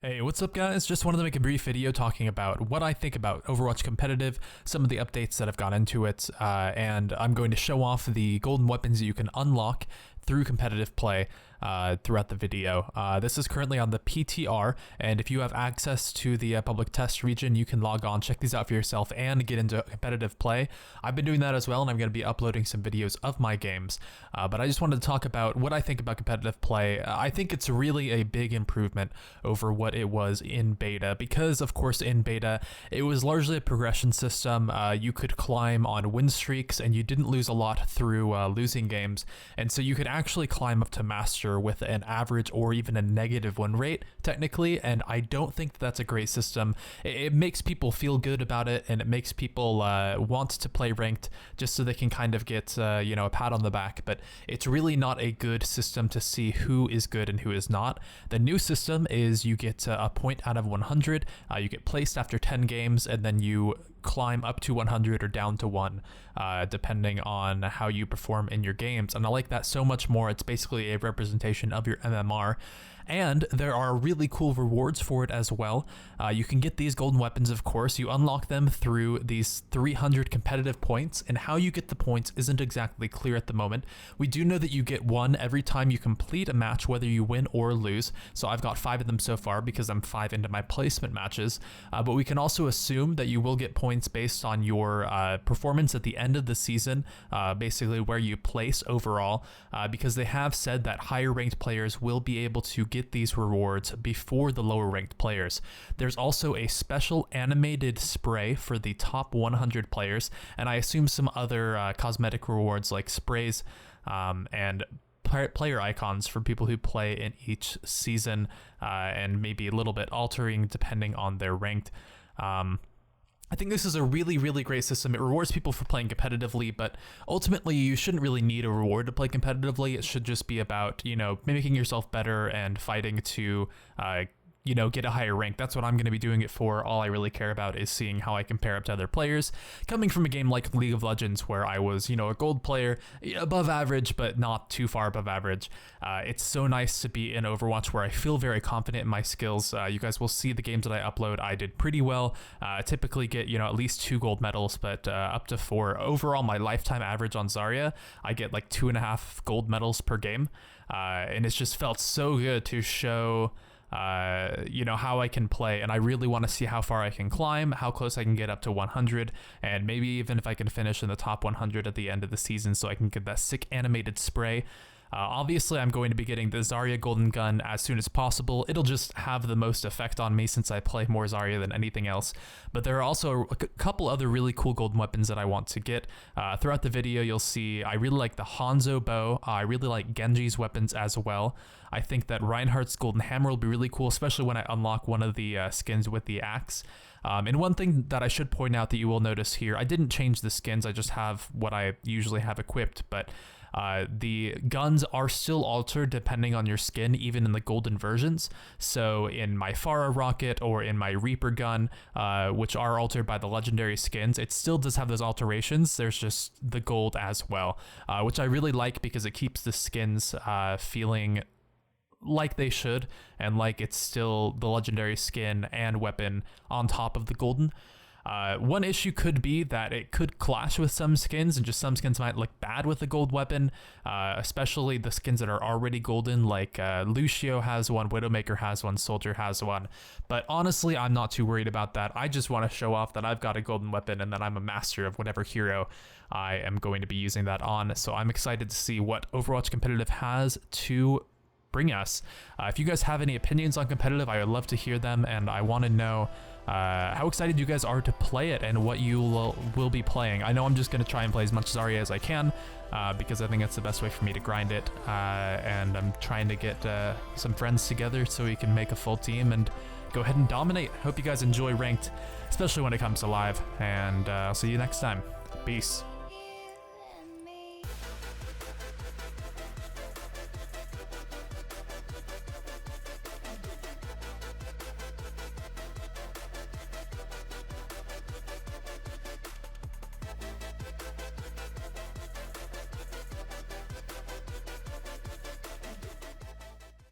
Hey, what's up guys? Just wanted to make a brief video talking about what I think about Overwatch Competitive, some of the updates that have gone into it, and I'm going to show off the golden weapons that you can unlock through competitive play throughout the video. This is currently on the PTR, and if you have access to the public test region, you can log on, check these out for yourself, and get into competitive play. I've been doing that as well, and I'm going to be uploading some videos of my games, but I just wanted to talk about what I think about competitive play. I think it's really a big improvement over what it was in beta, because of course in beta it was largely a progression system. You could climb on win streaks and you didn't lose a lot through losing games, and so you could actually climb up to master with an average or even a negative win rate technically, and I don't think that's a great system. It makes people feel good about it, and it makes people want to play ranked just so they can kind of get a pat on the back, but it's really not a good system to see who is good and who is not. The new system is you get a point out of 100, you get placed after 10 games, and then you climb up to 100 or down to 1 depending on how you perform in your games, and I like that so much more. It's basically a representation of your MMR, and there are really cool rewards for it as well. You can get these golden weapons, of course. You unlock them through these 300 competitive points, and how you get the points isn't exactly clear at the moment. We do know that you get 1 every time you complete a match, whether you win or lose, so I've got 5 of them so far because I'm 5 into my placement matches, but we can also assume that you will get points based on your performance at the end of the season, basically where you place overall, because they have said that higher ranked players will be able to get these rewards before the lower ranked players. There's also a special animated spray for the top 100 players, and I assume some other cosmetic rewards like sprays and player icons for people who play in each season, and maybe a little bit altering depending on their ranked. I think this is a really, really great system. It rewards people for playing competitively, but ultimately you shouldn't really need a reward to play competitively. It should just be about, making yourself better and fighting to, get a higher rank. That's what I'm going to be doing it for. All I really care about is seeing how I compare up to other players. Coming from a game like League of Legends, where I was, a gold player, above average, but not too far above average. It's so nice to be in Overwatch where I feel very confident in my skills. You guys will see the games that I upload. I did pretty well. I typically get, at least 2 gold medals, but up to 4. Overall, my lifetime average on Zarya, I get like 2.5 gold medals per game. And it's just felt so good to show how I can play, and I really want to see how far I can climb, how close I can get up to 100, and maybe even if I can finish in the top 100 at the end of the season so I can get that sick animated spray. Obviously, I'm going to be getting the Zarya Golden Gun as soon as possible. It'll just have the most effect on me since I play more Zarya than anything else. But there are also a couple other really cool golden weapons that I want to get. Throughout the video, you'll see I really like the Hanzo bow. I really like Genji's weapons as well. I think that Reinhardt's Golden Hammer will be really cool, especially when I unlock one of the skins with the axe. And one thing that I should point out that you will notice here, I didn't change the skins, I just have what I usually have equipped, but the guns are still altered depending on your skin, even in the golden versions. So in my Pharah rocket or in my Reaper gun, which are altered by the legendary skins, it still does have those alterations. There's just the gold as well, which I really like because it keeps the skins feeling like they should, and like it's still the legendary skin and weapon on top of the golden. One issue could be that it could clash with some skins, and just some skins might look bad with the gold weapon, especially the skins that are already golden, like Lucio has one, Widowmaker has one, Soldier has one. But honestly, I'm not too worried about that. I just want to show off that I've got a golden weapon and that I'm a master of whatever hero I am going to be using that on. So I'm excited to see what Overwatch Competitive has to bring us. If you guys have any opinions on competitive, I would love to hear them, and I want to know how excited you guys are to play it and what you will be playing. I know I'm just going to try and play as much Zarya as I can, because I think that's the best way for me to grind it, and I'm trying to get some friends together so we can make a full team and go ahead and dominate. Hope you guys enjoy ranked, especially when it comes to live, and I'll see you next time. Peace.